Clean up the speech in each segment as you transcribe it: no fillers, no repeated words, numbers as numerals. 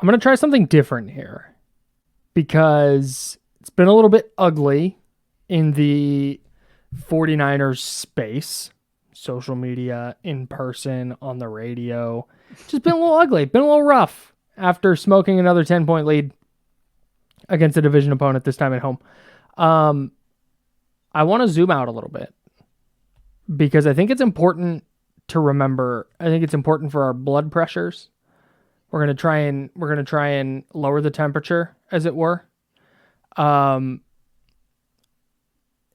I'm going to try something different here because it's been a little bit ugly in the 49ers space, social media, in person, on the radio. Just been a little ugly, been a little rough after smoking another 10-point lead against a division opponent, this time at home. I want to zoom out a little bit because I think it's important to remember. I think it's important for our blood pressures. We're gonna try and lower the temperature, as it were. It's an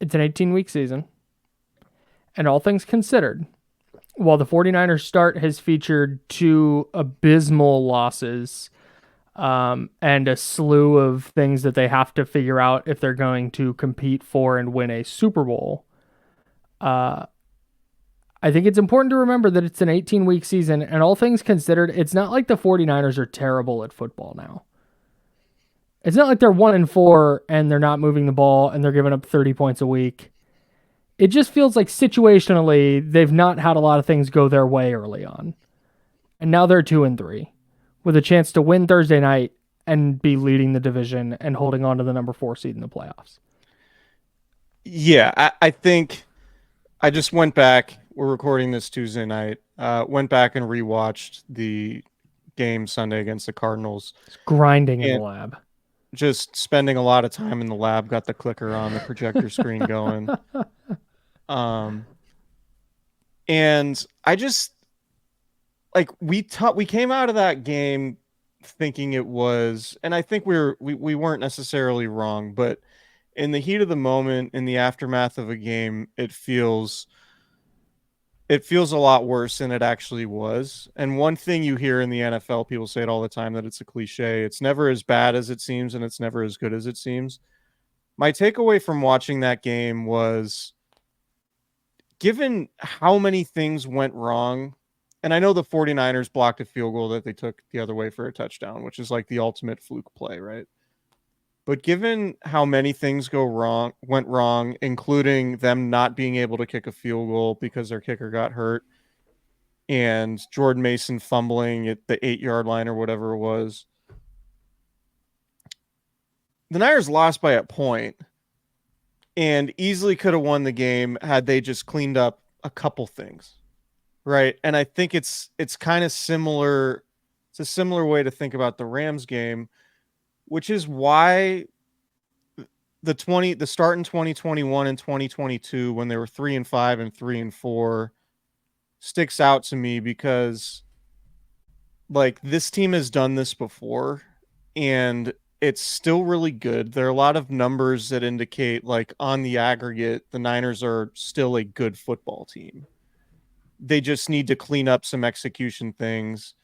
18-week season, and all things considered, while the 49ers start has featured two abysmal losses, and a slew of things that they have to figure out if they're going to compete for and win a Super Bowl, I think it's important to remember that it's an 18-week season, and all things considered, it's not like the 49ers are terrible at football now. It's not like they're 1-4 and they're not moving the ball and they're giving up 30 points a week. It just feels like situationally, they've not had a lot of things go their way early on. And now they're 2-3 with a chance to win Thursday night and be leading the division and holding on to the number 4 seed in the playoffs. Yeah, I think I just went back. We're recording this Tuesday night. Went back and rewatched the game Sunday against the Cardinals. It's grinding in the lab. Just spending a lot of time in the lab. Got the clicker on, the projector screen going. And I just we came out of that game thinking it was, and I think we weren't necessarily wrong, but in the heat of the moment, in the aftermath of a game, it feels a lot worse than it actually was. And one thing you hear in the NFL, people say it all the time, that it's a cliche. It's never as bad as it seems, and it's never as good as it seems. My takeaway from watching that game was, given how many things went wrong, and I know the 49ers blocked a field goal that they took the other way for a touchdown, which is like the ultimate fluke play, right? But given how many things went wrong, including them not being able to kick a field goal because their kicker got hurt, and Jordan Mason fumbling at the 8-yard line or whatever it was, the Niners lost by a point and easily could have won the game had they just cleaned up a couple things, right? And I think it's kind of similar. It's a similar way to think about the Rams game, which is why the start in 2021 and 2022, when they were 3-5 and 3-4, sticks out to me, because this team has done this before and it's still really good. There are a lot of numbers that indicate, on the aggregate, the Niners are still a good football team. They just need to clean up some execution things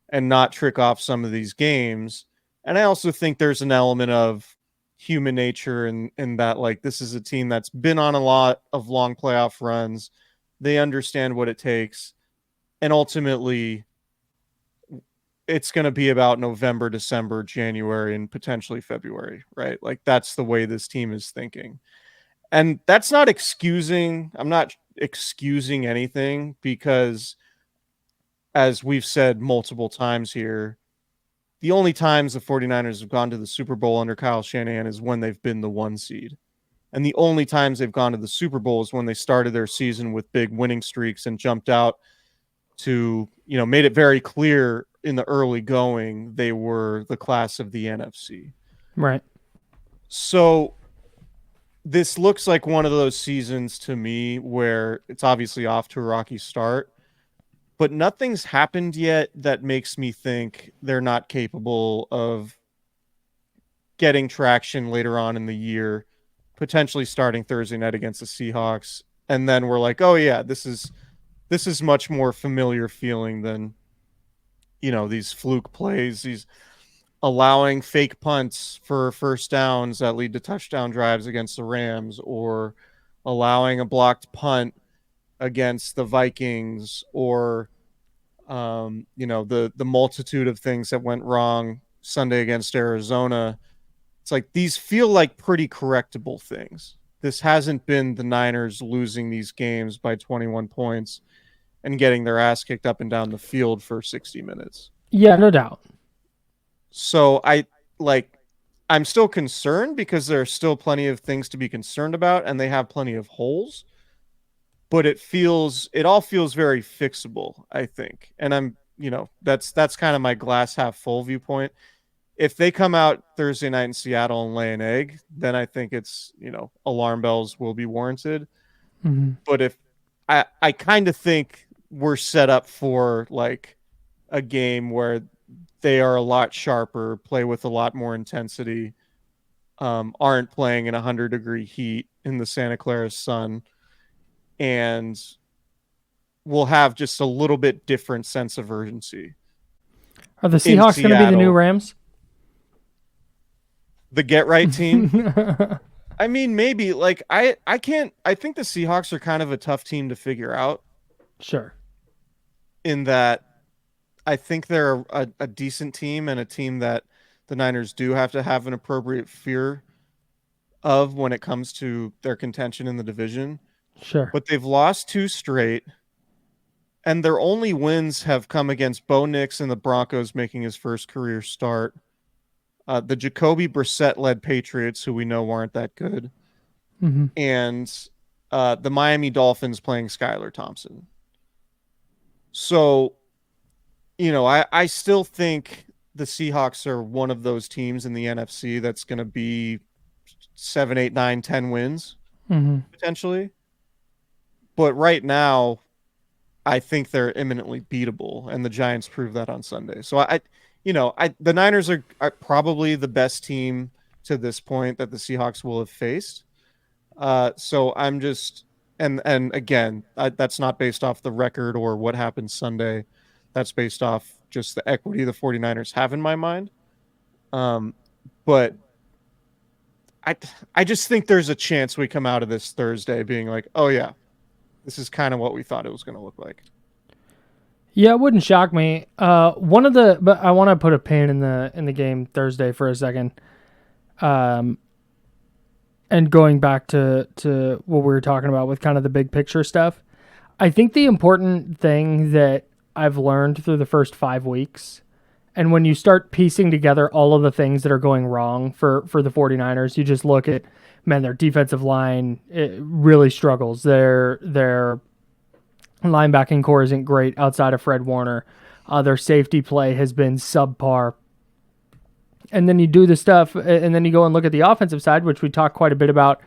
and not trick off some of these games. And I also think there's an element of human nature in that, this is a team that's been on a lot of long playoff runs. They understand what it takes. And ultimately, it's going to be about November, December, January, and potentially February, right? That's the way this team is thinking. And that's not excusing. I'm not excusing anything, because, as we've said multiple times here, the only times the 49ers have gone to the Super Bowl under Kyle Shanahan is when they've been the 1 seed. And the only times they've gone to the Super Bowl is when they started their season with big winning streaks and jumped out to, made it very clear in the early going they were the class of the NFC. Right. So this looks like one of those seasons to me where it's obviously off to a rocky start, but nothing's happened yet that makes me think they're not capable of getting traction later on in the year, potentially starting Thursday night against the Seahawks. And then we're like, oh yeah, this is much more familiar feeling than, these fluke plays, these allowing fake punts for first downs that lead to touchdown drives against the Rams, or allowing a blocked punt against the Vikings, or the multitude of things that went wrong Sunday against Arizona. It's like these feel like pretty correctable things. This hasn't been the Niners losing these games by 21 points and getting their ass kicked up and down the field for 60 minutes. Yeah, no doubt. So I'm still concerned because there are still plenty of things to be concerned about and they have plenty of holes, but it all feels very fixable, I think. And that's kind of my glass half full viewpoint. If they come out Thursday night in Seattle and lay an egg, then I think it's, alarm bells will be warranted. Mm-hmm. But if I kind of think we're set up for like a game where they are a lot sharper, play with a lot more intensity, aren't playing in 100-degree heat in the Santa Clara sun, and will have just a little bit different sense of urgency. Are the Seahawks going to be the new Rams? The get right team? I mean, maybe. Like, I think the Seahawks are kind of a tough team to figure out. Sure. In that I think they're a decent team and a team that the Niners do have to have an appropriate fear of when it comes to their contention in the division. Sure. But they've lost 2 straight, and their only wins have come against Bo Nix and the Broncos making his first career start. The Jacoby Brissett-led Patriots, who we know aren't that good, mm-hmm. and the Miami Dolphins playing Skylar Thompson. So, I still think the Seahawks are one of those teams in the NFC that's going to be 7, 8, 9, 10 wins, mm-hmm. potentially. But right now, I think they're imminently beatable, and the Giants proved that on Sunday. So the Niners are probably the best team to this point that the Seahawks will have faced. So I'm just, and again, that's not based off the record or what happened Sunday. That's based off just the equity the 49ers have in my mind. But I just think there's a chance we come out of this Thursday being like, oh yeah, this is kind of what we thought it was going to look like. Yeah, it wouldn't shock me. But I want to put a pin in the game Thursday for a second. And going back to what we were talking about with kind of the big picture stuff, I think the important thing that I've learned through the first 5 weeks, and when you start piecing together all of the things that are going wrong for the 49ers, you just look at, man, their defensive line, it really struggles. Their linebacking core isn't great outside of Fred Warner. Their safety play has been subpar. And then you do the stuff, and then you go and look at the offensive side, which we talked quite a bit about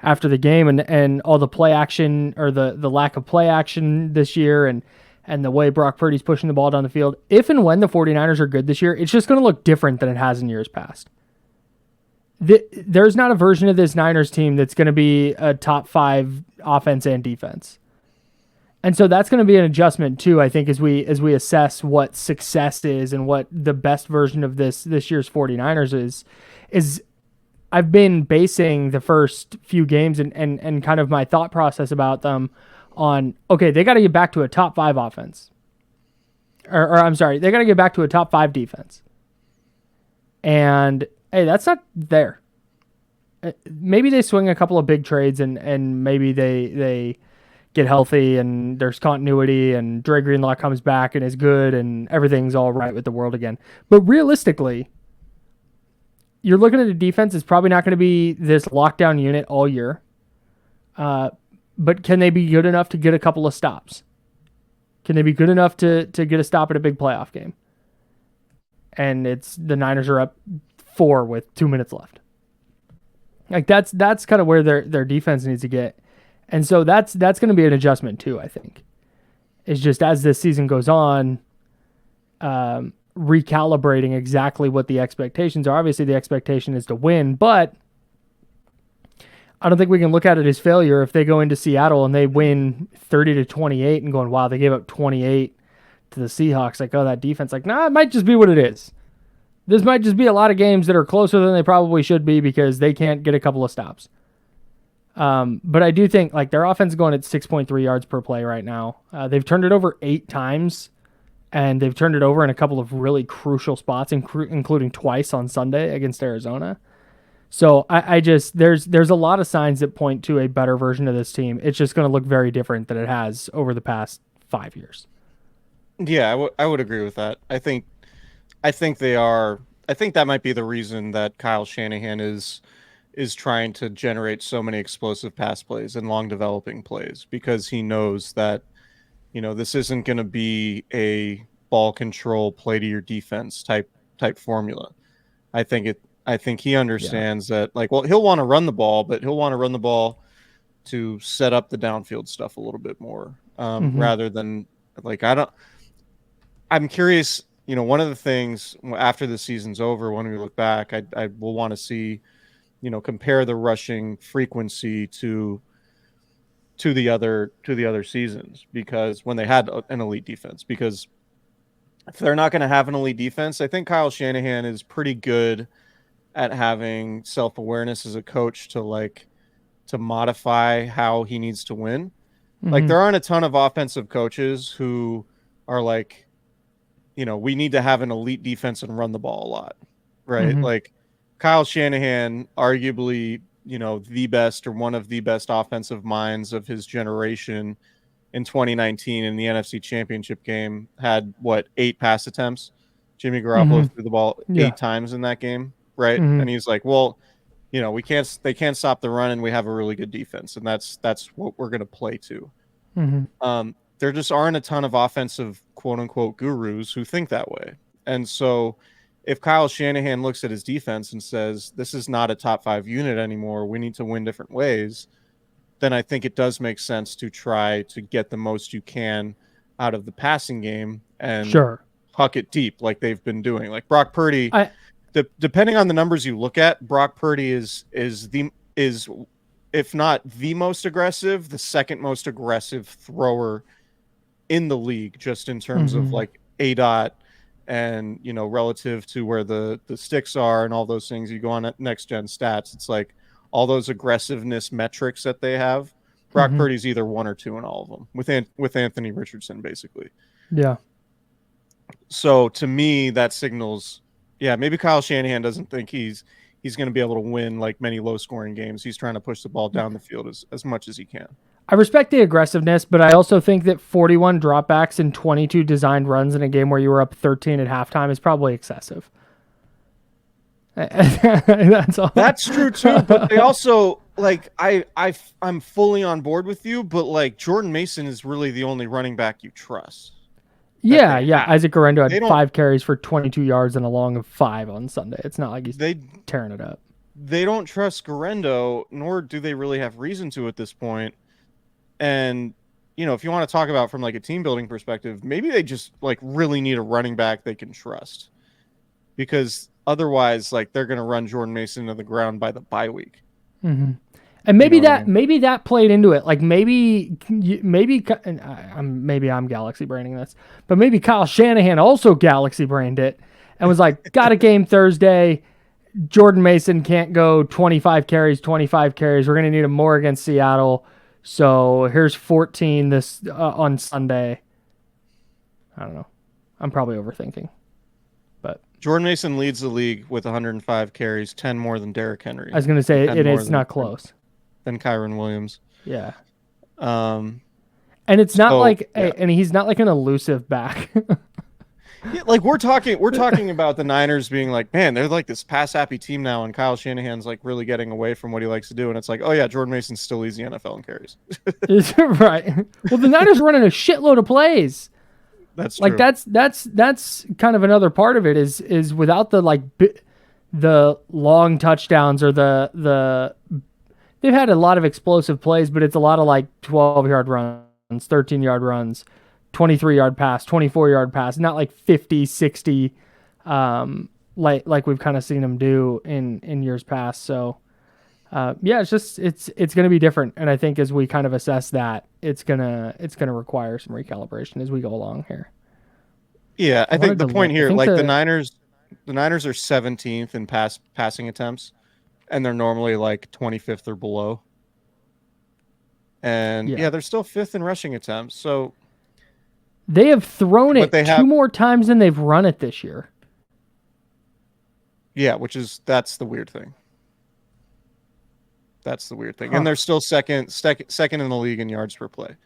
after the game, and all the play action, or the lack of play action this year, and the way Brock Purdy's pushing the ball down the field. If and when the 49ers are good this year, it's just going to look different than it has in years past. There's not a version of this Niners team that's going to be a top 5 offense and defense. And so that's going to be an adjustment too, I think, as we assess what success is and what the best version of this year's 49ers is I've been basing the first few games and kind of my thought process about them on, okay, they got to get back to a top 5 offense. Or I'm sorry, they got to get back to a top 5 defense. And hey, that's not there. Maybe they swing a couple of big trades and maybe they get healthy and there's continuity and Dre Greenlaw comes back and is good and everything's all right with the world again. But realistically, you're looking at a defense that's probably not going to be this lockdown unit all year. But can they be good enough to get a couple of stops? Can they be good enough to get a stop at a big playoff game? And the Niners are up 4 with 2 minutes left. Like that's kind of where their defense needs to get. And so that's going to be an adjustment too, I think. It's just as this season goes on, recalibrating exactly what the expectations are. Obviously, the expectation is to win, but I don't think we can look at it as failure if they go into Seattle and they win 30-28 and going, wow, they gave up 28 to the Seahawks. Like, oh, that defense. Like, nah, it might just be what it is. This might just be a lot of games that are closer than they probably should be because they can't get a couple of stops. But I do think like their offense is going at 6.3 yards per play right now. They've turned it over 8 times, and they've turned it over in a couple of really crucial spots, including twice on Sunday against Arizona. So I just there's a lot of signs that point to a better version of this team. It's just going to look very different than it has over the past 5 years. Yeah, I would agree with that. I think they are think that might be the reason that Kyle Shanahan is trying to generate so many explosive pass plays and long developing plays, because he knows that, this isn't going to be a ball control, play to your defense type formula. I think he understands that, like, well, he'll want to run the ball, but he'll want to run the ball to set up the downfield stuff a little bit more, rather than, like, I'm curious, one of the things after the season's over, when we look back, I will want to see, compare the rushing frequency to the other seasons, because when they had an elite defense, because if they're not going to have an elite defense, I think Kyle Shanahan is pretty good at having self-awareness as a coach to modify how he needs to win. Like, there aren't a ton of offensive coaches who are like, we need to have an elite defense and run the ball a lot, right? Like, Kyle Shanahan, arguably, the best or one of the best offensive minds of his generation in 2019 in the NFC Championship game, had 8 pass attempts. Jimmy Garoppolo threw the ball 8 times in that game, right? And he's like, well, they can't stop the run, and we have a really good defense, and that's what we're going to play to. There just aren't a ton of offensive quote unquote gurus who think that way. And so if Kyle Shanahan looks at his defense and says, this is not a top 5 unit anymore, we need to win different ways, then I think it does make sense to try to get the most you can out of the passing game and huck it deep like they've been doing. Like Brock Purdy, depending on the numbers you look at, Brock Purdy is if not the most aggressive, the second most aggressive thrower in the league, just in terms of like ADOT and, relative to where the sticks are and all those things. You go on next gen stats, it's like all those aggressiveness metrics that they have. Brock Purdy's either 1 or 2 in all of them, with Anthony Richardson, basically. Yeah. So to me, that signals, maybe Kyle Shanahan doesn't think he's going to be able to win like many low scoring games. He's trying to push the ball down the field as much as he can. I respect the aggressiveness, but I also think that 41 dropbacks and 22 designed runs in a game where you were up 13 at halftime is probably excessive. That's all. That's true too, but they also, like, I'm fully on board with you, but like Jordan Mason is really the only running back you trust. Yeah. Isaac Guerrero had 5 carries for 22 yards and a long of 5 on Sunday. It's not like he's tearing it up. They don't trust Guerrero, nor do they really have reason to at this point. And, if you want to talk about from like a team building perspective, maybe they just like really need a running back they can trust, because otherwise, like, they're going to run Jordan Mason to the ground by the bye week. And maybe maybe that played into it. Like maybe I'm galaxy branding this, but maybe Kyle Shanahan also galaxy branded it and was like, got a game Thursday. Jordan Mason can't go 25 carries. We're going to need him more against Seattle. So here's 14 on Sunday. I don't know. I'm probably overthinking, but Jordan Mason leads the league with 105 carries, 10 more than Derrick Henry. I was going to say it's not close. Than Kyron Williams. Yeah. And it's not and he's not like an elusive back. Like we're talking about the Niners being like, man, they're like this pass happy team now, and Kyle Shanahan's like really getting away from what he likes to do, and it's like, oh yeah, Jordan Mason still leads the NFL in carries. Right. Well, the Niners running a shitload of plays. That's like true. that's kind of another part of it is without the long touchdowns or the they've had a lot of explosive plays, but it's a lot of like 12-yard runs, 13-yard runs, 23-yard pass, 24-yard pass, not like 50, 60, like we've kind of seen them do in years past. So, it's going to be different. And I think as we kind of assess that, it's going to require some recalibration as we go along here. Yeah. I think the point here, like the Niners are 17th in passing attempts, and they're normally like 25th or below. And they're still 5th in rushing attempts. So they have thrown it 2 more times than they've run it this year. Yeah, that's the weird thing. And they're still second in the league in yards per play.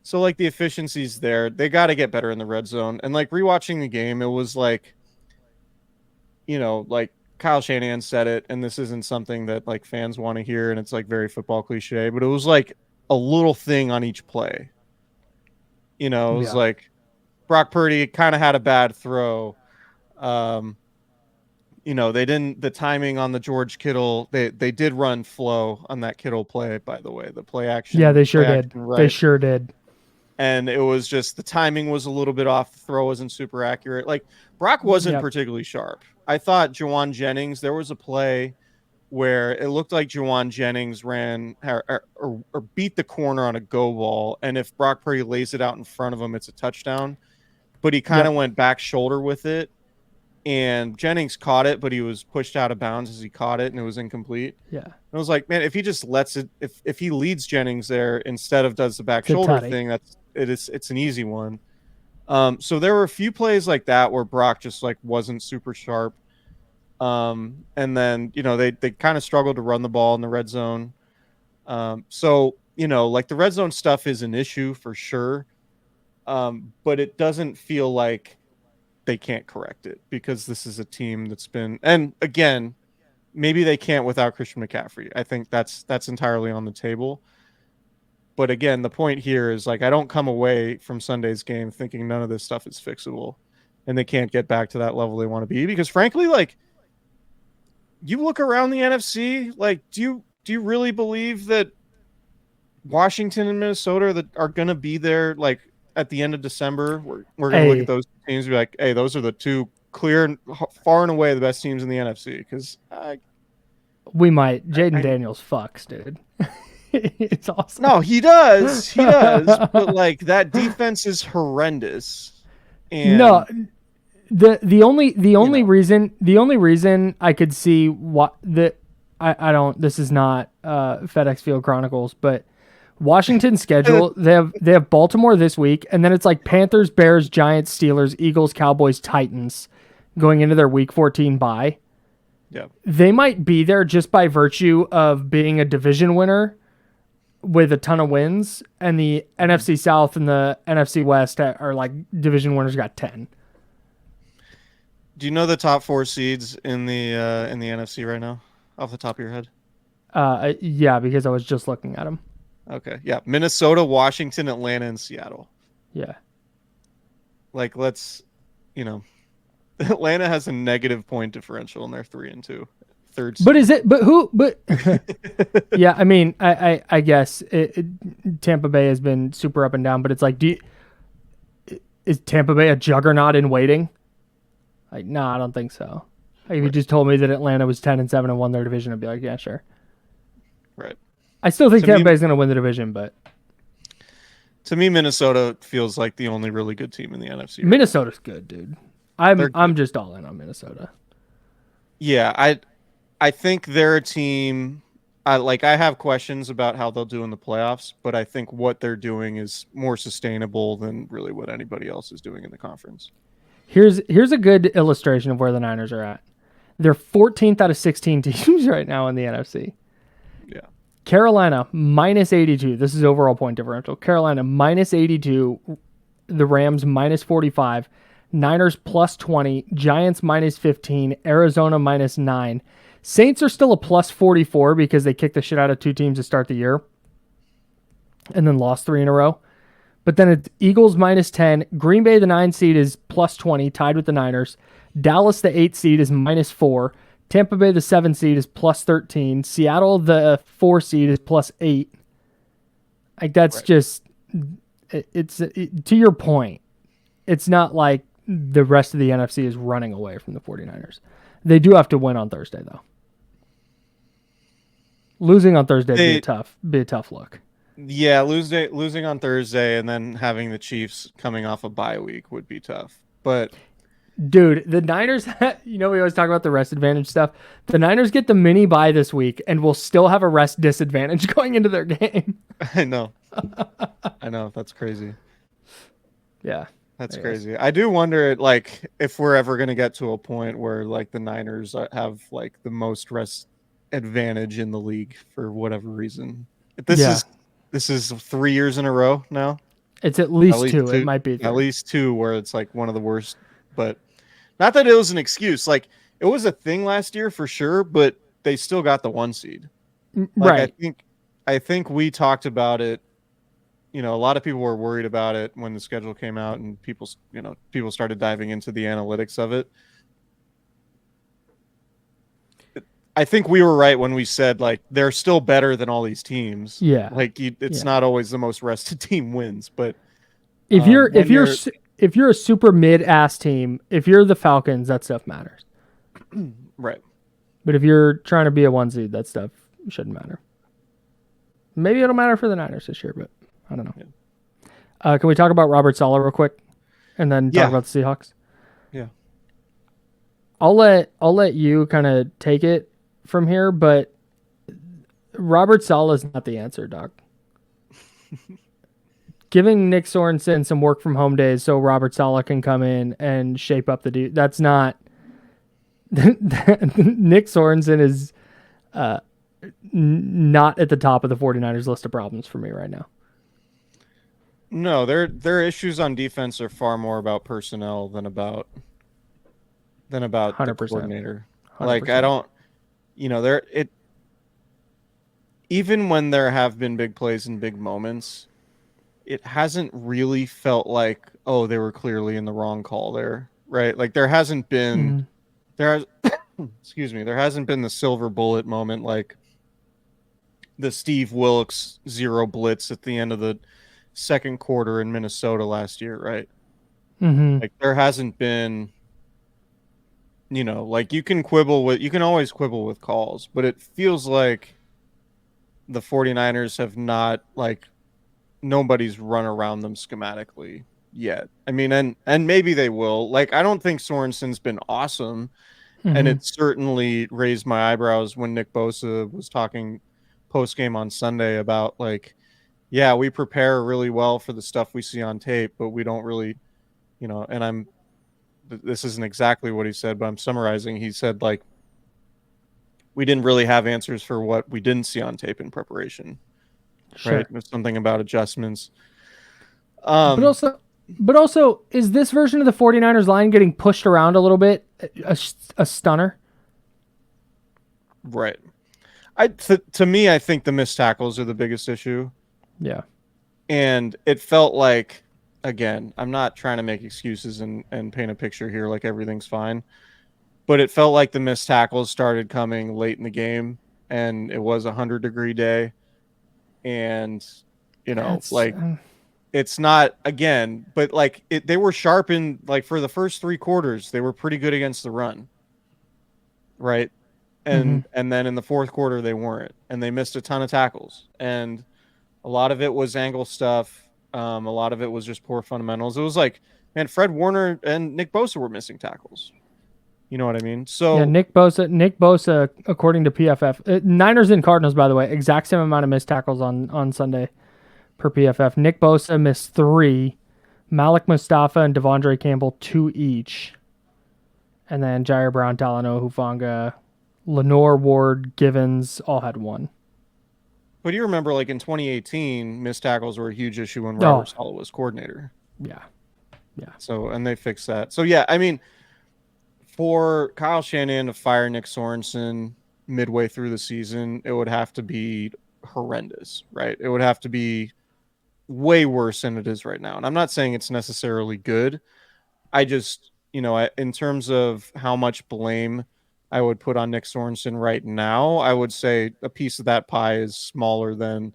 So like the efficiency's there. They got to get better in the red zone. And like rewatching the game, it was like, like Kyle Shanahan said it, and this isn't something that like fans want to hear, and it's like very football cliche, but it was like a little thing on each play. It was like Brock Purdy kind of had a bad throw. They didn't, the timing on the George Kittle, they did run flow on that Kittle play, by the way, the play action. Yeah, they sure did. Right. They sure did. And it was just the timing was a little bit off. The throw wasn't super accurate. Like Brock wasn't particularly sharp. I thought Juwan Jennings, there was a play where it looked like Juwan Jennings ran or beat the corner on a go ball. And if Brock Purdy lays it out in front of him, it's a touchdown. But he kind of went back shoulder with it. And Jennings caught it, but he was pushed out of bounds as he caught it, and it was incomplete. Yeah. And I was like, man, if he just lets it, if he leads Jennings there instead of does the back shoulder thing, it's an easy one. So there were a few plays like that where Brock just like wasn't super sharp. And then, they kind of struggled to run the ball in the red zone. So, like the red zone stuff is an issue for sure. But it doesn't feel like they can't correct it because this is a team that's been, and again, maybe they can't without Christian McCaffrey. I think that's entirely on the table. But again, the point here is like, I don't come away from Sunday's game thinking none of this stuff is fixable and they can't get back to that level they want to be, because frankly, like you look around the NFC, like, do you really believe that Washington and Minnesota that are going to be there? Like, at the end of December, we're going to look at those teams and be like, hey, those are the two clear, far and away the best teams in the NFC. Because we might. Jaden Daniels fucks, dude. It's awesome. No, he does. But like that defense is horrendous. And no, the only reason I could see what I don't. This is not FedEx Field Chronicles, but Washington's schedule, they have Baltimore this week, and then it's like Panthers, Bears, Giants, Steelers, Eagles, Cowboys, Titans going into their Week 14 bye. Yeah. They might be there just by virtue of being a division winner with a ton of wins, and the NFC South and the NFC West are like division winners got 10. Do you know the top 4 seeds in the NFC right now off the top of your head? Yeah, because I was just looking at them. Okay. Yeah. Minnesota, Washington, Atlanta, and Seattle. Yeah. Like, Atlanta has a negative point differential and they're 3-2. Third seed. But is it, but who, but yeah, I mean, I guess Tampa Bay has been super up and down, but it's like, is Tampa Bay a juggernaut in waiting? Like, no, I don't think so. Like, if you just told me that Atlanta was 10-7 and won their division, I'd be like, yeah, sure. Right. I still think Tampa Bay is going to win the division, but to me, Minnesota feels like the only really good team in the NFC. Minnesota's good, dude. I'm just all in on Minnesota. Yeah, I think they're a team. I have questions about how they'll do in the playoffs, but I think what they're doing is more sustainable than really what anybody else is doing in the conference. Here's a good illustration of where the Niners are at. They're 14th out of 16 teams right now in the NFC. Yeah. Carolina, minus 82. This is overall point differential. Carolina, minus 82. The Rams, minus 45. Niners, plus 20. Giants, minus 15. Arizona, minus 9. Saints are still a plus 44 because they kicked the shit out of 2 teams to start the year and then lost 3 in a row. But then it's Eagles, minus 10. Green Bay, the 9 seed, is plus 20, tied with the Niners. Dallas, the 8 seed, is minus 4. Tampa Bay, the 7 seed, is plus 13. Seattle, the 4 seed, is plus 8. Like, that's right. Just, to your point, it's not like the rest of the NFC is running away from the 49ers. They do have to win on Thursday, though. Losing on Thursday would be a tough look. Yeah, losing on Thursday and then having the Chiefs coming off a bye week would be tough. But dude, the Niners, we always talk about the rest advantage stuff. The Niners get the mini bye this week and will still have a rest disadvantage going into their game. I know. That's crazy. Yeah. That's crazy. I do wonder, like, if we're ever going to get to a point where, like, the Niners have, like, the most rest advantage in the league for whatever reason. This is 3 years in a row now. It's at least two. It might be 3. At least 2 where it's, like, one of the worst. But not that it was an excuse. Like, it was a thing last year for sure, but they still got the 1 seed. Like Right. I think we talked about it. A lot of people were worried about it when the schedule came out and people started diving into the analytics of it. I think we were right when we said like they're still better than all these teams. Yeah. Like it's not always the most rested team wins, but if you're a super mid-ass team, if you're the Falcons, that stuff matters. Right. But if you're trying to be a 1 seed, that stuff shouldn't matter. Maybe it'll matter for the Niners this year, but I don't know. Yeah. Can we talk about Robert Saleh real quick, and then talk about the Seahawks? Yeah. I'll let you kind of take it from here, but Robert Saleh is not the answer, Doc. Giving Nick Sorensen some work from home days so Robert Saleh can come in and shape up the dude. That's not. Nick Sorensen is not at the top of the 49ers list of problems for me right now. No, their issues on defense are far more about personnel than about 100%. The coordinator. 100%. Like I don't, even when there have been big plays and big moments, it hasn't really felt like, oh, they were clearly in the wrong call there, right? Like there hasn't been, there hasn't been the silver bullet moment like the Steve Wilkes 0 blitz at the end of the second quarter in Minnesota last year, right? Like there hasn't been, like you can always quibble with calls, but it feels like the 49ers have not, like, nobody's run around them schematically yet. I mean, and maybe they will. Like, I don't think Sorensen's been awesome, and it certainly raised my eyebrows when Nick Bosa was talking post-game on Sunday about, like, yeah, we prepare really well for the stuff we see on tape, but we don't really, and this isn't exactly what he said, but I'm summarizing. He said, like, we didn't really have answers for what we didn't see on tape in preparation. Sure. Right? There's something about adjustments. But also, is this version of the 49ers line getting pushed around a little bit a stunner? Right. To me, I think the missed tackles are the biggest issue. Yeah. And it felt like, again, I'm not trying to make excuses and paint a picture here like everything's fine, but it felt like the missed tackles started coming late in the game, and it was a 100-degree day. And, it's not, again, but like they were sharp in, like, for the first 3 quarters, they were pretty good against the run. Right. And then in the fourth quarter, they weren't, and they missed a ton of tackles. And a lot of it was angle stuff. A lot of it was just poor fundamentals. It was like, man, Fred Warner and Nick Bosa were missing tackles. You know what I mean? So yeah, Nick Bosa, according to PFF, Niners and Cardinals, by the way, exact same amount of missed tackles on Sunday per PFF. Nick Bosa missed 3, Malik Mustafa and Devondre Campbell 2 each, and then Jair Brown, Talanoa Hufanga, Lenore, Ward, Givens all had 1. But you remember, like, in 2018, missed tackles were a huge issue when Robert Saleh was coordinator. Yeah. So, and they fixed that. So, yeah, I mean, for Kyle Shanahan to fire Nick Sorensen midway through the season, it would have to be horrendous, right? It would have to be way worse than it is right now. And I'm not saying it's necessarily good. I just, in terms of how much blame I would put on Nick Sorensen right now, I would say a piece of that pie is smaller than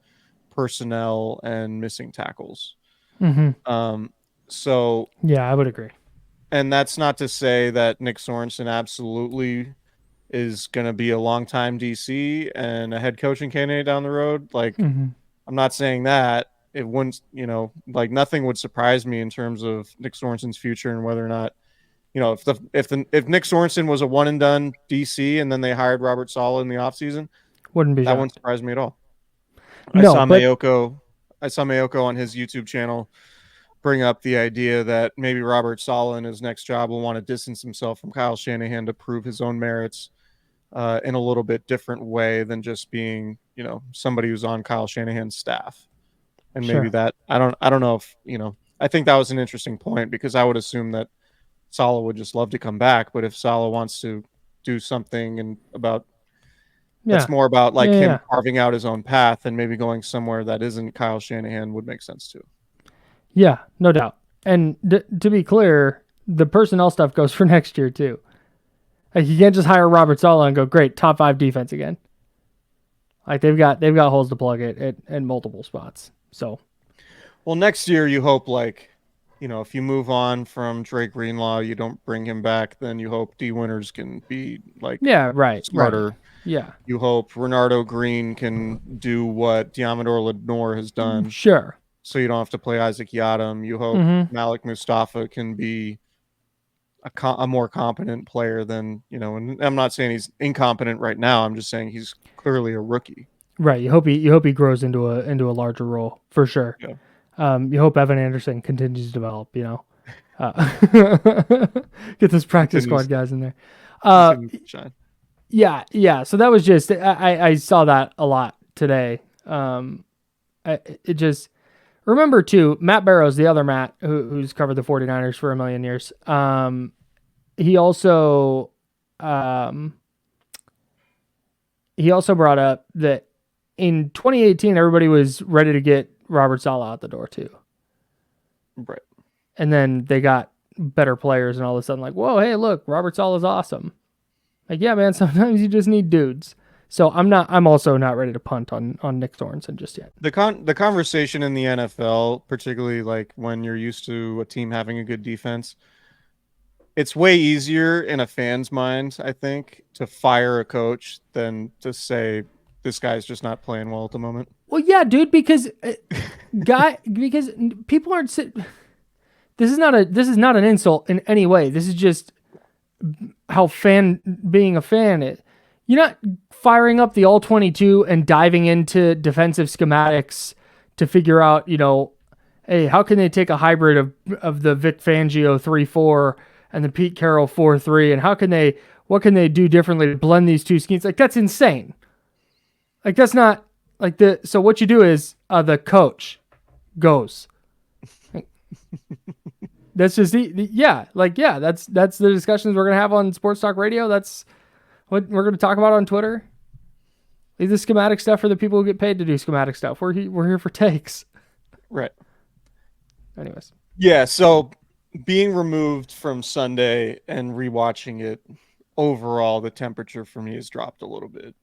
personnel and missing tackles. So yeah, I would agree. And that's not to say that Nick Sorensen absolutely is going to be a long-time DC and a head coaching candidate down the road. Like, I'm not saying that. It wouldn't, like, nothing would surprise me in terms of Nick Sorensen's future and whether or not, if Nick Sorensen was a one and done DC and then they hired Robert Saleh in the offseason, that wouldn't surprise me at all. I saw Mayoko on his YouTube channel bring up the idea that maybe Robert Saleh in his next job will want to distance himself from Kyle Shanahan to prove his own merits in a little bit different way than just being, somebody who's on Kyle Shanahan's staff. And maybe that, I don't know if, I think that was an interesting point, because I would assume that Saleh would just love to come back. But if Saleh wants to, do something and about that's more about like him carving out his own path and maybe going somewhere that isn't Kyle Shanahan would make sense too. Yeah, no doubt. And to be clear, the personnel stuff goes for next year too. Like you can't just hire Robert Saleh and go, great, top 5 defense again. Like they've got holes to plug it at multiple spots. So, well, next year you hope like, if you move on from Drake Greenlaw, you don't bring him back, then you hope D Winters can be like smarter. Right. Yeah. You hope Renardo Green can do what Diamador Lenore has done. Sure. So you don't have to play Isaac Yiadom. You hope Malik Mustafa can be a more competent player than, and I'm not saying he's incompetent right now. I'm just saying he's clearly a rookie. Right. You hope he grows into a larger role for sure. Yeah. You hope Evan Anderson continues to develop, get those practice squad guys in there. Yeah. So that was just, I saw that a lot today. It just, remember too, Matt Barrows, the other Matt who's covered the 49ers for a million years. He also brought up that in 2018, everybody was ready to get Robert Saleh out the door too. Right. And then they got better players and all of a sudden like, whoa, hey, look, Robert Saleh's awesome. Like, yeah, man, sometimes you just need dudes. So I'm also not ready to punt on Nick Sorensen just yet. The conversation in the NFL, particularly like when you're used to a team having a good defense, it's way easier in a fan's mind, I think, to fire a coach than to say this guy's just not playing well at the moment. Well, yeah, dude, because because people aren't this is not an insult in any way. This is just how being a fan is. You're not firing up the all-22 and diving into defensive schematics to figure out, hey, how can they take a hybrid of the Vic Fangio 3-4 and the Pete Carroll 4-3, and what can they do differently to blend these two schemes? Like, that's insane. Like, that's not like so what you do is the coach goes. That's just that's the discussions we're going to have on Sports Talk Radio. That's what we're going to talk about on Twitter. Leave the schematic stuff for the people who get paid to do schematic stuff. We're here for takes. Right. Anyways. Yeah, so being removed from Sunday and rewatching it, overall, the temperature for me has dropped a little bit.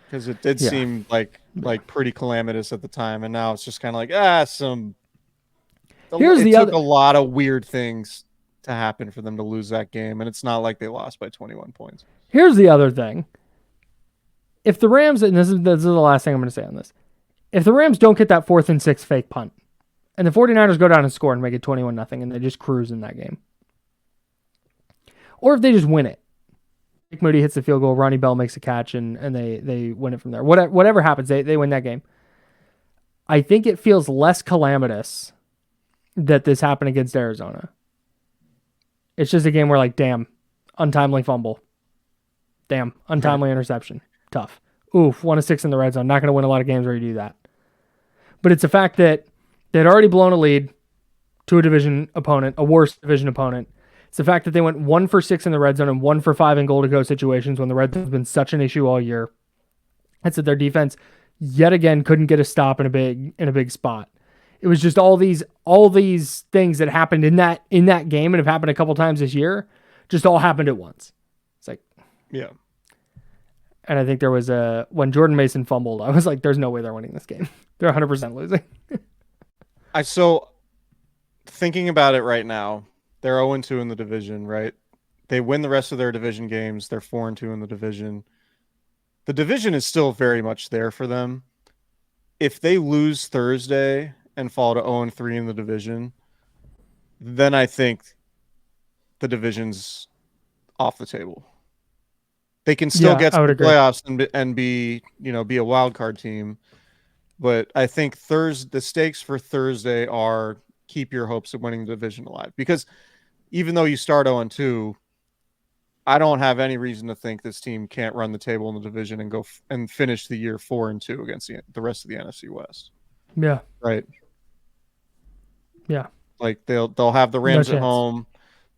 Because it did seem like pretty calamitous at the time, and now it's just kind of like, it took a lot of weird things to happen for them to lose that game, and it's not like they lost by 21 points. Here's the other thing. If the Rams, and this is the last thing I'm going to say on this, if the Rams don't get that 4th and 6 fake punt, and the 49ers go down and score and make it 21-0, and they just cruise in that game, or if they just win it, Nick Moody hits the field goal, Ronnie Bell makes a catch, and they win it from there. Whatever happens, they win that game. I think it feels less calamitous that this happened against Arizona. It's just a game where, like, damn, untimely fumble. Damn, untimely interception. Tough. Oof, 1 of 6 in the red zone. Not going to win a lot of games where you do that. But it's the fact that they'd already blown a lead to a division opponent, a worse division opponent. It's the fact that they went 1 for 6 in the red zone and 1 for 5 in goal to go situations when the red zone has been such an issue all year. It's that their defense yet again couldn't get a stop in a big spot. It was just all these things that happened in that game and have happened a couple times this year, just all happened at once. It's like, yeah. And I think there was when Jordan Mason fumbled, I was like, there's no way they're winning this game. They're 100% losing. So thinking about it right now, they're 0-2 in the division, right? They win the rest of their division games. They're 4-2 in the division. The division is still very much there for them. If they lose Thursday and fall to 0-3 in the division, then I think the division's off the table. They can still get to the playoffs and be a wild card team, but I think the stakes for Thursday are keep your hopes of winning the division alive. Because even though you start 0-2, I don't have any reason to think this team can't run the table in the division and go and finish the year 4-2 against the rest of the NFC West. Yeah. Right. Yeah. Like they'll have the Rams at home.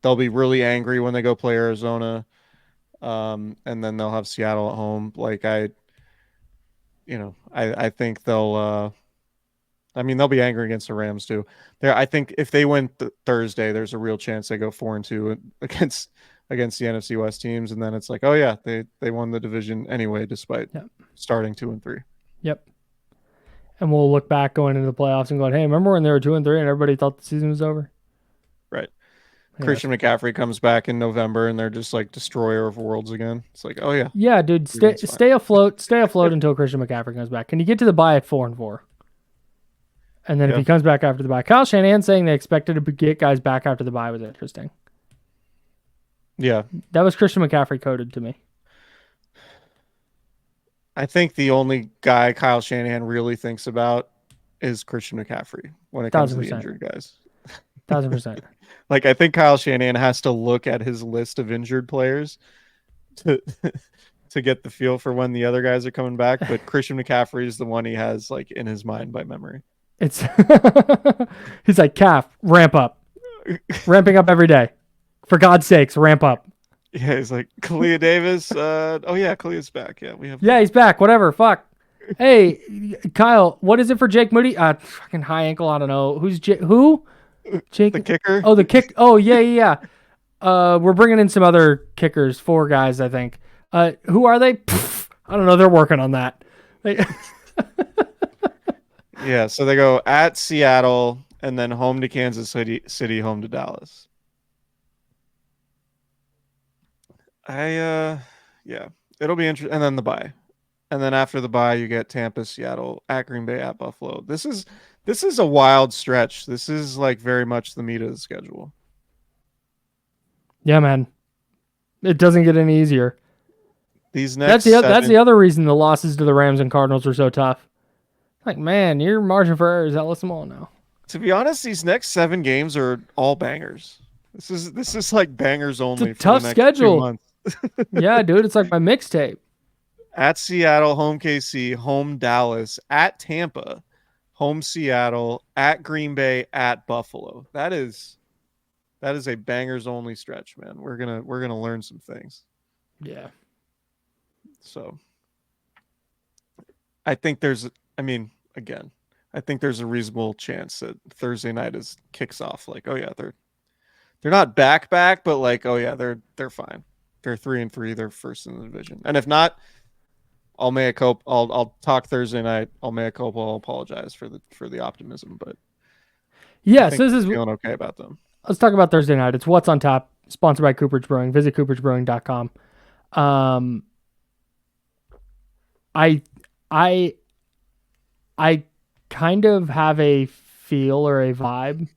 They'll be really angry when they go play Arizona. And then they'll have Seattle at home. Like I think they'll be angry against the Rams too. I think if they win Thursday, there's a real chance they go 4-2 against the NFC West teams, and then it's like, oh yeah, they won the division anyway, despite starting 2-3. Yep. And we'll look back going into the playoffs and going, hey, remember when they were 2-3 and everybody thought the season was over? Right. Yeah. Christian McCaffrey comes back in November and they're just like destroyer of worlds again. It's like, oh yeah. Yeah, dude, stay afloat until Christian McCaffrey comes back. Can you get to the bye at 4-4? And then if he comes back after the bye, Kyle Shanahan saying they expected to get guys back after the bye was interesting. Yeah. That was Christian McCaffrey coded to me. I think the only guy Kyle Shanahan really thinks about is Christian McCaffrey when it comes to the injured guys. 1,000%. Like, I think Kyle Shanahan has to look at his list of injured players to get the feel for when the other guys are coming back. But Christian McCaffrey is the one he has like in his mind by memory. It's he's like, Calf, ramp up. Ramping up every day. For God's sakes, ramp up. Yeah, he's like, Kalia Davis. Oh yeah, Kalia's back. Yeah, he's back. Whatever. Fuck. Hey, Kyle, what is it for Jake Moody? Fucking high ankle. I don't know. Who's who? Jake, the kicker. Oh, the kick. Oh yeah. We're bringing in some other kickers. 4 guys, I think. Who are they? I don't know. They're working on that. Yeah, so they go at Seattle and then home to Kansas City, home to Dallas. Yeah, it'll be interesting. And then the bye. And then after the bye, you get Tampa, Seattle, at Green Bay, at Buffalo. This is a wild stretch. This is like very much the meat of the schedule. Yeah, man. It doesn't get any easier. These next that's the other reason the losses to the Rams and Cardinals are so tough. Like, man, your margin for error is hella small now. To be honest, these next 7 games are all bangers. This is like bangers only. It's a tough schedule. Yeah, dude, it's like my mixtape. At Seattle, home KC, home Dallas, at Tampa, home Seattle, at Green Bay, at Buffalo. That is a bangers only stretch, man. We're gonna learn some things. Yeah. So I think there's a reasonable chance that Thursday night kicks off. Like, oh yeah, they're not back, but like, oh yeah, they're fine. They're 3-3. They're first in the division. And if not, I'll talk Thursday night. I'll apologize for the optimism, but yeah, so this is feeling okay about them. Let's talk about Thursday night. It's What's on Tap, sponsored by Cooperage Brewing. Visit cooperage.brewing.com. I kind of have a feel or a vibe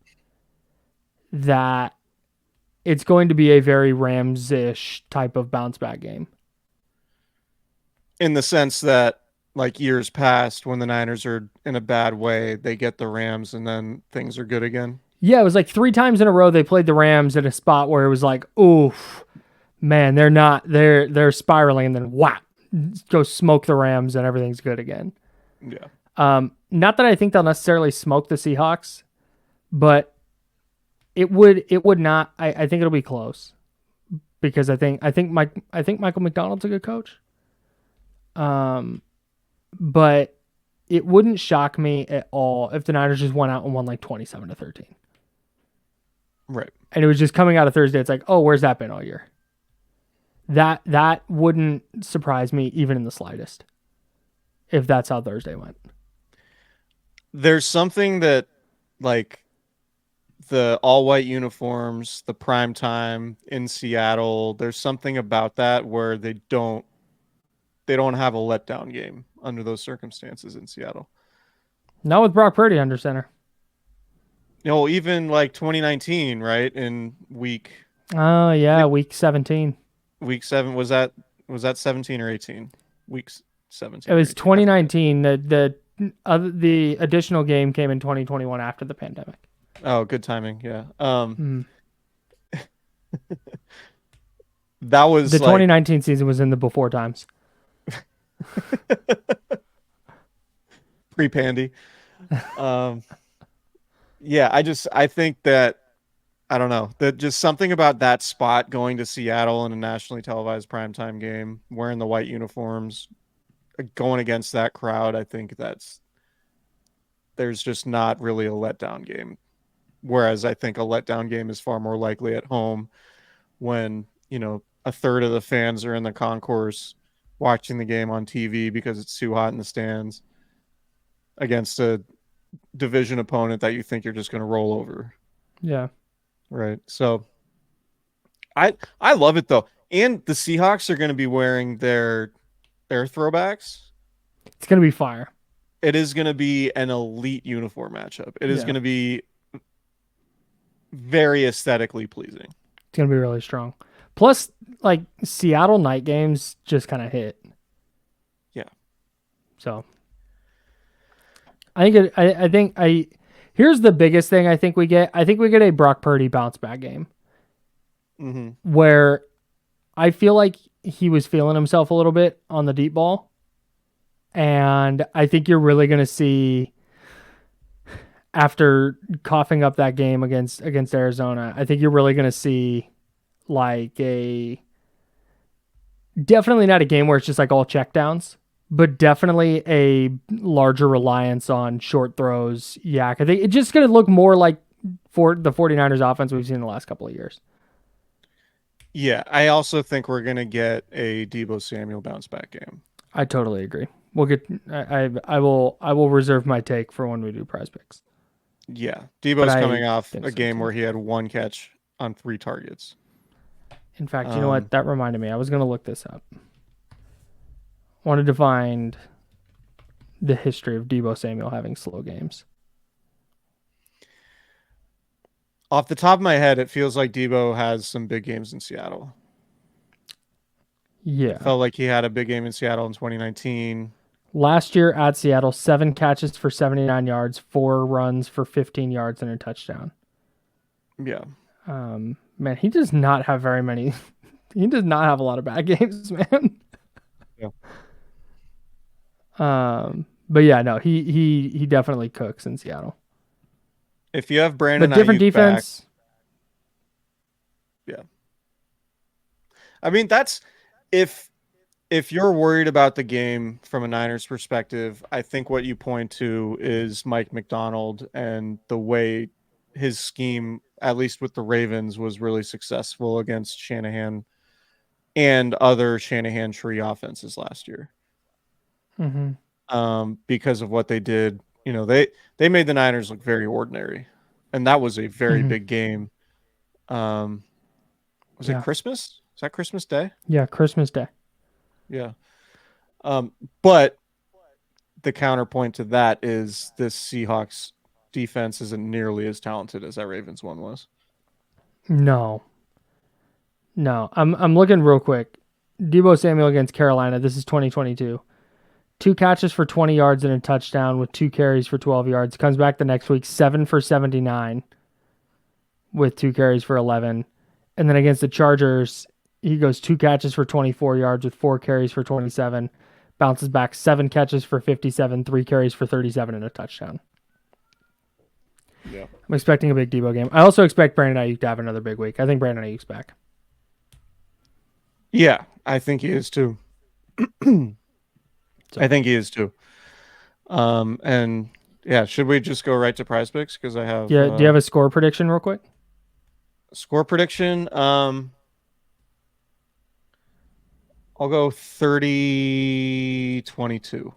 that it's going to be a very Rams-ish type of bounce back game. In the sense that, like years past, when the Niners are in a bad way, they get the Rams and then things are good again. Yeah, it was like 3 times in a row they played the Rams at a spot where it was like, oof, man, they're spiraling, and then whap, go smoke the Rams and everything's good again. Yeah. Not that I think they'll necessarily smoke the Seahawks, but it would not. I think it'll be close because I think Michael McDonald's a good coach. But it wouldn't shock me at all if the Niners just went out and won like 27-13. Right. And it was just coming out of Thursday. It's like, oh, where's that been all year? That wouldn't surprise me even in the slightest if that's how Thursday went. There's something that, like, the all-white uniforms, the prime time in Seattle, there's something about that where they don't have a letdown game under those circumstances in Seattle. Not with Brock Purdy under center. Even like 2019, right? In week. Oh yeah, week 17. Week 7 was that 17 or 18? Week 17. It was 2019. The additional game came in 2021 after the pandemic. Oh, good timing. Yeah. That was the 2019 season was in the before times. Pre-pandy. Yeah, I think I don't know. That just something about that spot going to Seattle in a nationally televised primetime game, wearing the white uniforms, going against that crowd. I think there's just not really a letdown game. Whereas I think a letdown game is far more likely at home when, a third of the fans are in the concourse watching the game on TV because it's too hot in the stands against a division opponent that you think you're just going to roll over. Yeah. Right. So I love it though. And the Seahawks are going to be wearing their throwbacks. It's going to be fire. It is going to be an elite uniform matchup. It is going to be very aesthetically pleasing. It's going to be really strong. Plus, like, Seattle night games just kind of hit. Yeah. So here's the biggest thing I think we get. I think we get a Brock Purdy bounce back game. Mm-hmm. Where I feel like he was feeling himself a little bit on the deep ball. And I think you're really going to see, after coughing up that game against Arizona, I think you're really going to see like definitely not a game where it's just like all checkdowns, but definitely a larger reliance on short throws. Yak. I think it's just going to look more like for the 49ers offense we've seen in the last couple of years. Yeah, I also think we're going to get a Deebo Samuel bounce back game. I totally agree. We'll get. I will reserve my take for when we do Prize Picks. Yeah, Deebo's coming off a game where he had 1 catch on 3 targets. In fact, you know what? That reminded me. I was going to look this up. Wanted to find the history of Deebo Samuel having slow games. Off the top of my head, it feels like Deebo has some big games in Seattle. Yeah. It felt like he had a big game in Seattle in 2019. Last year at Seattle, 7 catches for 79 yards, 4 runs for 15 yards, and a touchdown. Yeah. Man, he does not have very many. He does not have a lot of bad games, man. Yeah. But yeah, no, he definitely cooks in Seattle. If you have Brandon, but different defense. Back, yeah. I mean, that's if you're worried about the game from a Niners perspective, I think what you point to is Mike McDonald and the way his scheme, at least with the Ravens, was really successful against Shanahan and other Shanahan tree offenses last year. Mm-hmm. Because of what they did. They made the Niners look very ordinary, and that was a very big game. Was it Christmas? Is that Christmas Day? Yeah, Christmas Day. Yeah. But the counterpoint to that is this Seahawks defense isn't nearly as talented as that Ravens one was. No. I'm looking real quick. Deebo Samuel against Carolina. This is 2022. 2 catches for 20 yards and a touchdown with 2 carries for 12 yards. Comes back the next week, 7 for 79 with 2 carries for 11. And then against the Chargers, he goes 2 catches for 24 yards with 4 carries for 27. Bounces back 7 catches for 57, 3 carries for 37 and a touchdown. Yeah. I'm expecting a big Deebo game. I also expect Brandon Ayuk to have another big week. I think Brandon Ayuk's back. Yeah, I think he is too. I think he is too. And yeah, should we just go right to Prize Picks? Because I have. Yeah. Do you have a score prediction real quick? Score prediction. I'll go 30-22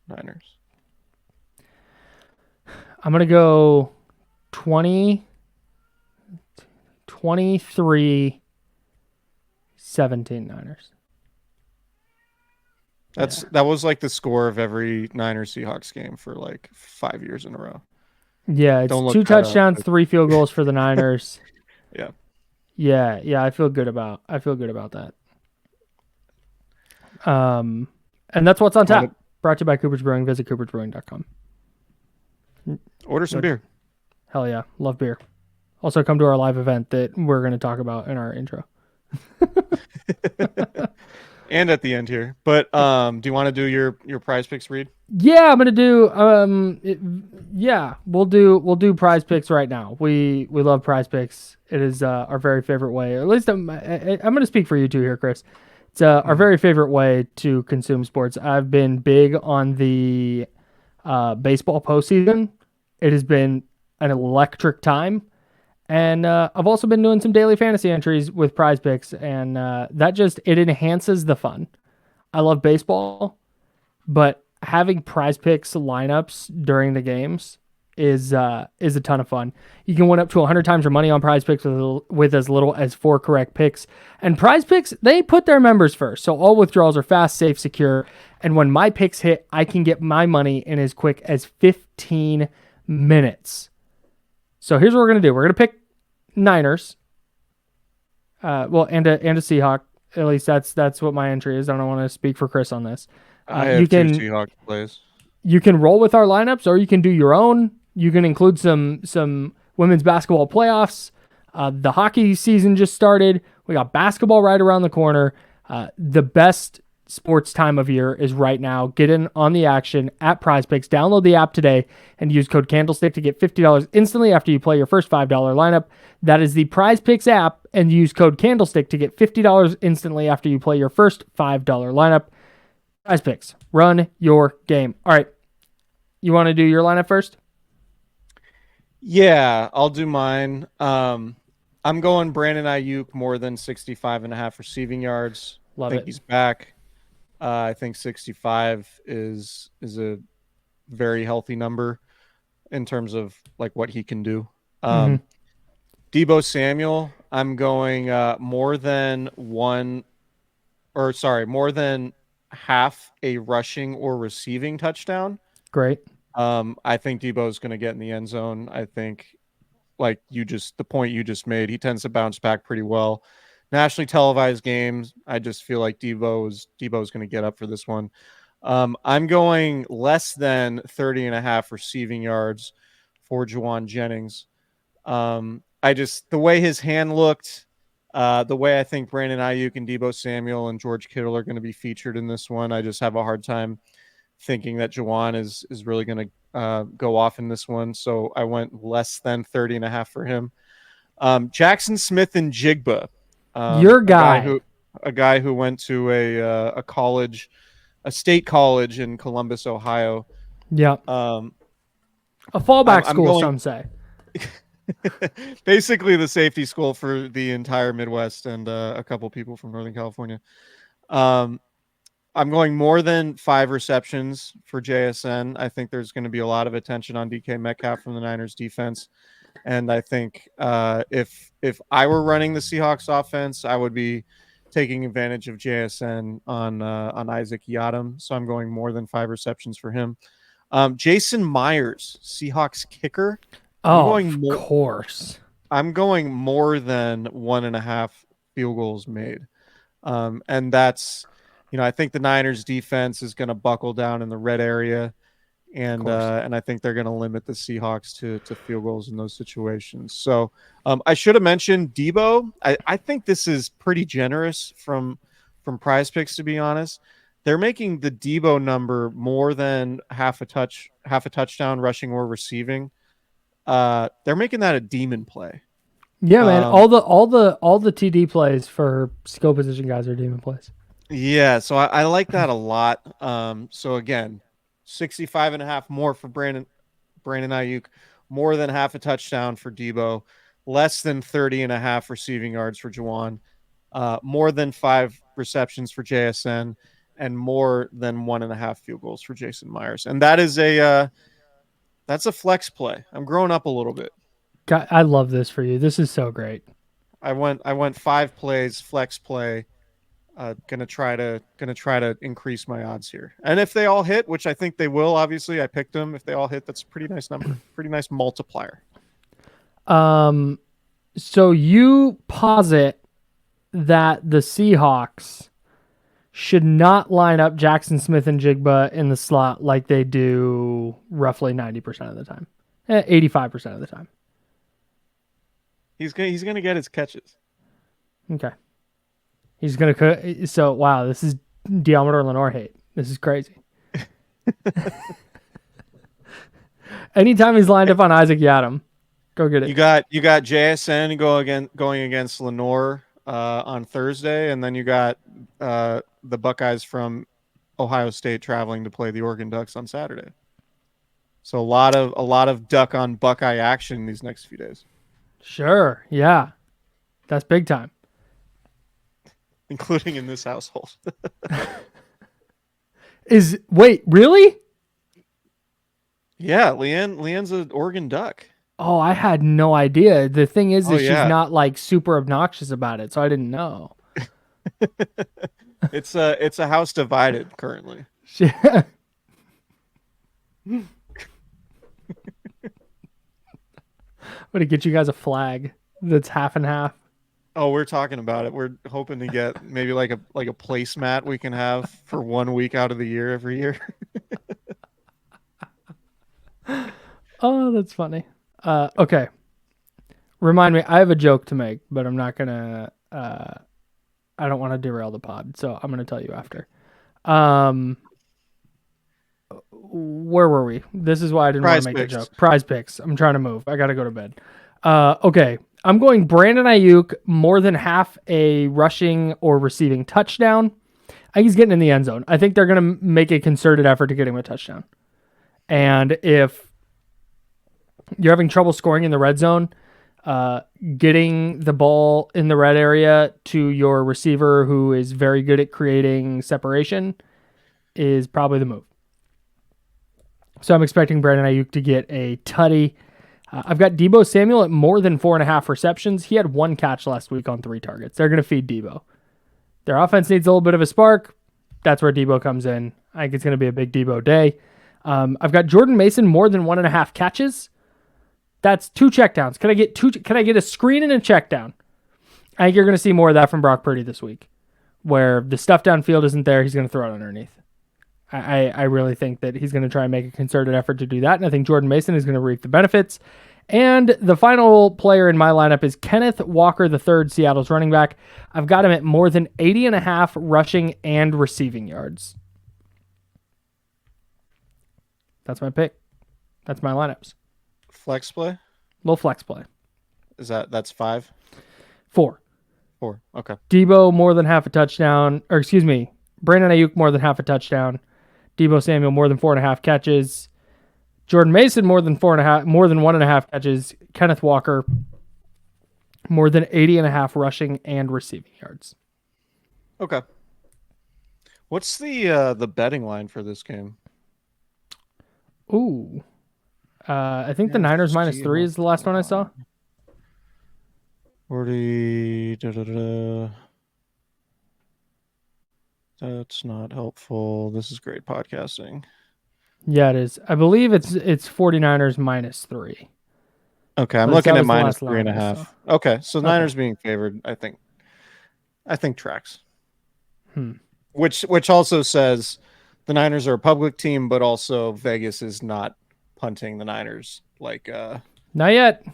Niners. I'm going to go 23-17 Niners. That was like the score of every Niners Seahawks game for like 5 years in a row. Yeah, it's 2 touchdowns, 3 field goals for the Niners. Yeah. Yeah, I feel good about that. And that's what's on tap. Brought to you by Cooper's Brewing. Visit coopersbrewing.com. Order some beer. Hell yeah, love beer. Also, come to our live event that we're going to talk about in our intro. and at the end here. But do you want to do your prize picks, Reed? Yeah, I'm gonna do. We'll do Prize Picks right now. We love Prize Picks. It is our very favorite way. Or at least I'm gonna speak for you two here, Chris. It's our very favorite way to consume sports. I've been big on the baseball postseason. It has been an electric time, and I've also been doing some daily fantasy entries with Prize Picks, and that just it enhances the fun. I love baseball, but having Prize Picks lineups during the games is a ton of fun. You can win up to 100 times your money on Prize Picks with as little as 4 correct picks. And Prize Picks, they put their members first, so all withdrawals are fast, safe, secure. And when my picks hit, I can get my money in as quick as 15 minutes. So here's what we're gonna do: we're gonna pick Niners, and a Seahawk. At least that's what my entry is. I don't want to speak for Chris on this. I have two Seahawks plays. You can roll with our lineups, or you can do your own. You can include some women's basketball playoffs. The hockey season just started. We got basketball right around the corner. The best sports time of year is right now. Get in on the action at Prize Picks. Download the app today and use code Candlestick to get $50 instantly after you play your first $5 lineup. That is the Prize Picks app, and use code Candlestick to get $50 instantly after you play your first $5 lineup. Prize Picks. Run your game. All right. You want to do your lineup first? Yeah, I'll do mine. I'm going Brandon Ayuk more than 65.5 receiving yards. Love I think it. he's back. I think 65 is a very healthy number in terms of like what he can do. Deebo Samuel, I'm going more than half a rushing or receiving touchdown. Great. I think Deebo is going to get in the end zone. I think, like the point you just made, he tends to bounce back pretty well. Nationally televised games, I just feel like Deebo's going to get up for this one. I'm going less than 30.5 receiving yards for Juwan Jennings. The way his hand looked, the way I think Brandon Ayuk and Deebo Samuel and George Kittle are going to be featured in this one, I just have a hard time thinking that Juwan is really going to go off in this one. So I went less than 30.5 for him. Jackson Smith and Jigba. Your guy. A guy who went to a state college in Columbus, Ohio. Yeah. A fallback school, some say. Basically the safety school for the entire Midwest and a couple people from Northern California. I'm going more than 5 receptions for JSN. I think there's going to be a lot of attention on DK Metcalf from the Niners defense. And I think if I were running the Seahawks offense, I would be taking advantage of JSN on Isaac Yiadom. So I'm going more than 5 receptions for him. Jason Myers, Seahawks kicker. Of course. I'm going more than 1.5 field goals made. And that's, I think the Niners defense is going to buckle down in the red area. And I think they're going to limit the Seahawks to field goals in those situations. So I should have mentioned Deebo. I think this is pretty generous from Prize Picks, to be honest. They're making the Deebo number more than half a touchdown rushing or receiving. They're making that a demon play. Yeah, man. All the TD plays for skill position guys are demon plays. Yeah, so I like that a lot. So again, 65.5 more for Brandon Ayuk, more than half a touchdown for Deebo, less than 30.5 receiving yards for Juwan, more than 5 receptions for JSN, and more than 1.5 field goals for Jason Myers. And that is that's a flex play. I'm growing up a little bit. God, I love this for you. This is so great. I went 5 plays, flex play. Gonna try to increase my odds here, and if they all hit, which I think they will, obviously I picked them. If they all hit, that's a pretty nice number, pretty nice multiplier. So you posit that the Seahawks should not line up Jackson Smith and Jigba in the slot like they do roughly 90% of the time, 85% of the time. He's gonna get his catches. Okay. He's gonna cook. So wow, this is Diameter Lenore hate. This is crazy. Anytime he's lined up on Isaac Yadam, go get it. You got JSN going against Lenore on Thursday, and then you got the Buckeyes from Ohio State traveling to play the Oregon Ducks on Saturday. So a lot of Duck on Buckeye action these next few days. Sure, yeah, that's big time. Including in this household. Wait, really? Yeah, Leanne's an Oregon Duck. Oh, I had no idea. The thing is she's yeah. not like super obnoxious about it, so I didn't know. It's a house divided currently. I'm gonna get you guys a flag that's half and half. Oh, we're talking about it. We're hoping to get maybe like a placemat we can have for 1 week out of the year every year. Oh, that's funny. Okay. Remind me, I have a joke to make, but I'm not gonna I don't want to derail the pod, so I'm gonna tell you after. Where were we? This is why I didn't want to make the joke. Prize picks. I'm trying to move. I gotta go to bed. Okay. I'm going Brandon Ayuk more than half a rushing or receiving touchdown. I think he's getting in the end zone. I think they're going to make a concerted effort to get him a touchdown. And if you're having trouble scoring in the red zone, getting the ball in the red area to your receiver who is very good at creating separation is probably the move. So I'm expecting Brandon Ayuk to get a tutty. I've got Deebo Samuel at more than 4.5 receptions. He had 1 catch last week on 3 targets. They're going to feed Deebo. Their offense needs a little bit of a spark. That's where Deebo comes in. I think it's going to be a big Deebo day. I've got Jordan Mason more than 1.5 catches. That's 2 checkdowns. Can I get a screen and a checkdown? I think you're going to see more of that from Brock Purdy this week, where the stuff downfield isn't there. He's going to throw it underneath. I really think that he's going to try and make a concerted effort to do that, and I think Jordan Mason is going to reap the benefits. And the final player in my lineup is Kenneth Walker III, Seattle's running back. I've got him at more than 80.5 rushing and receiving yards. That's my pick. That's my lineups. Flex play? Little flex play. That's 5? 4. 4, okay. Deebo more than half a touchdown, or excuse me, Brandon Ayuk more than half a touchdown. Deebo Samuel more than 4.5 catches. Jordan Mason more than 1.5 catches. Kenneth Walker more than 80.5 rushing and receiving yards. Okay. What's the betting line for this game? Ooh. I think the Niners -3 is the last one I saw. 40. That's not helpful. This is great podcasting. Yeah, it is. I believe it's 49ers -3. Okay, I'm looking at -3.5. Okay, so Niners being favored, I think tracks. Which also says the Niners are a public team, but also Vegas is not punting the Niners like not yet.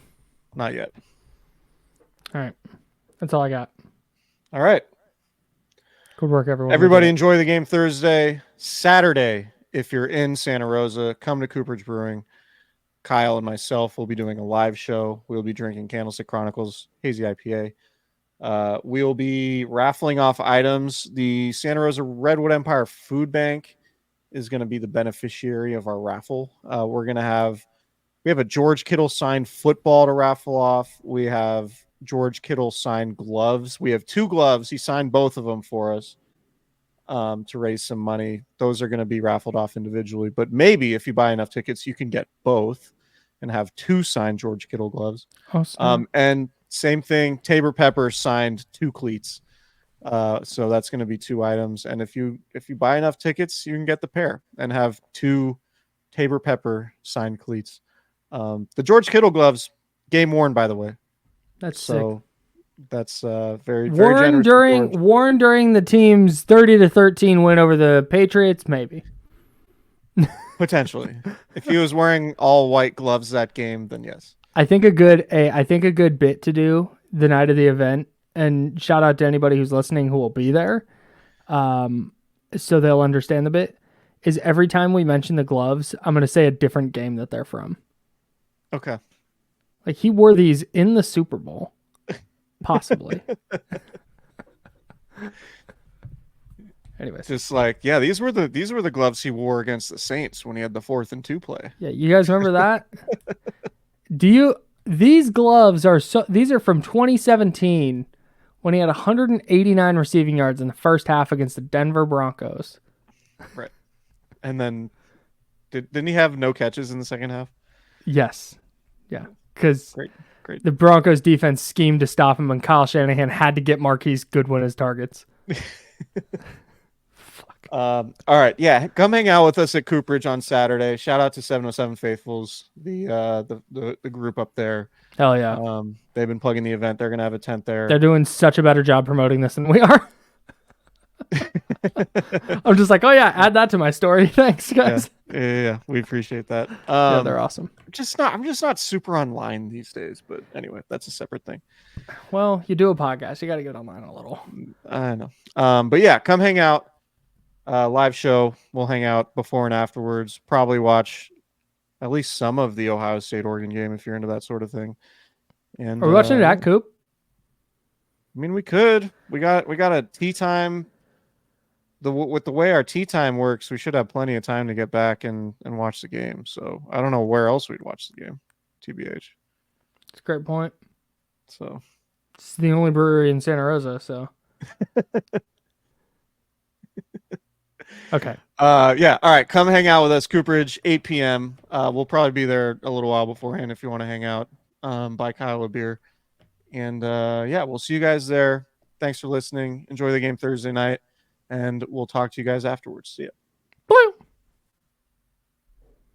Not yet. All right. That's all I got. All right. Good work, everyone. Everybody enjoy the game Thursday. Saturday, if you're in Santa Rosa, come to Cooperage Brewing. Kyle and myself will be doing a live show. We'll be drinking Candlestick Chronicles Hazy IPA. We'll be raffling off items. The Santa Rosa Redwood Empire Food Bank is going to be the beneficiary of our raffle. We have a George Kittle signed football to raffle off. We have George Kittle signed gloves. We have 2 gloves. He signed both of them for us to raise some money. Those are going to be raffled off individually, but maybe if you buy enough tickets, you can get both and have 2 signed George Kittle gloves. Awesome. And same thing, Tabor Pepper signed 2 cleats. So that's going to be 2 items. And if you buy enough tickets, you can get the pair and have 2 Tabor Pepper signed cleats. The George Kittle gloves, game worn, by the way. That's so sick. That's very generous. Worn during the team's 30-13 win over the Patriots, maybe. Potentially. If he was wearing all white gloves that game, then yes. I think a good bit to do the night of the event and shout out to anybody who's listening who will be there, so they'll understand the bit, is every time we mention the gloves, I'm going to say a different game that they're from. Okay. Like, he wore these in the Super Bowl, possibly. Anyways, just like, yeah, these were the gloves he wore against the Saints when he had the 4th and 2 play. Yeah, you guys remember that? These gloves these are from 2017 when he had 189 receiving yards in the first half against the Denver Broncos. Right. And then didn't he have no catches in the second half? Yes. Yeah. Because great. The Broncos defense schemed to stop him, and Kyle Shanahan had to get Marquise Goodwin as targets. Fuck. All right. Yeah. Come hang out with us at Cooperage on Saturday. Shout out to 707 Faithfuls, the group up there. Hell yeah. They've been plugging the event. They're going to have a tent there. They're doing such a better job promoting this than we are. I'm just like, oh yeah, add that to my story. Thanks, guys. Yeah, we appreciate that. Yeah, they're awesome. I'm just not super online these days, but anyway, that's a separate thing. Well, you do a podcast, you got to get online a little. I know. But yeah, come hang out. Live show. We'll hang out before and afterwards. Probably watch at least some of the Ohio State Oregon game if you're into that sort of thing. And are we watching it at Coop? I mean, we could. We got a tea time. With the way our tea time works, we should have plenty of time to get back and watch the game. So I don't know where else we'd watch the game. TBH. It's a great point. So it's the only brewery in Santa Rosa. So okay. Yeah. All right. Come hang out with us, Cooperage, 8 p.m. We'll probably be there a little while beforehand if you want to hang out. Buy Kyle a beer, and yeah, we'll see you guys there. Thanks for listening. Enjoy the game Thursday night. And we'll talk to you guys afterwards. See ya.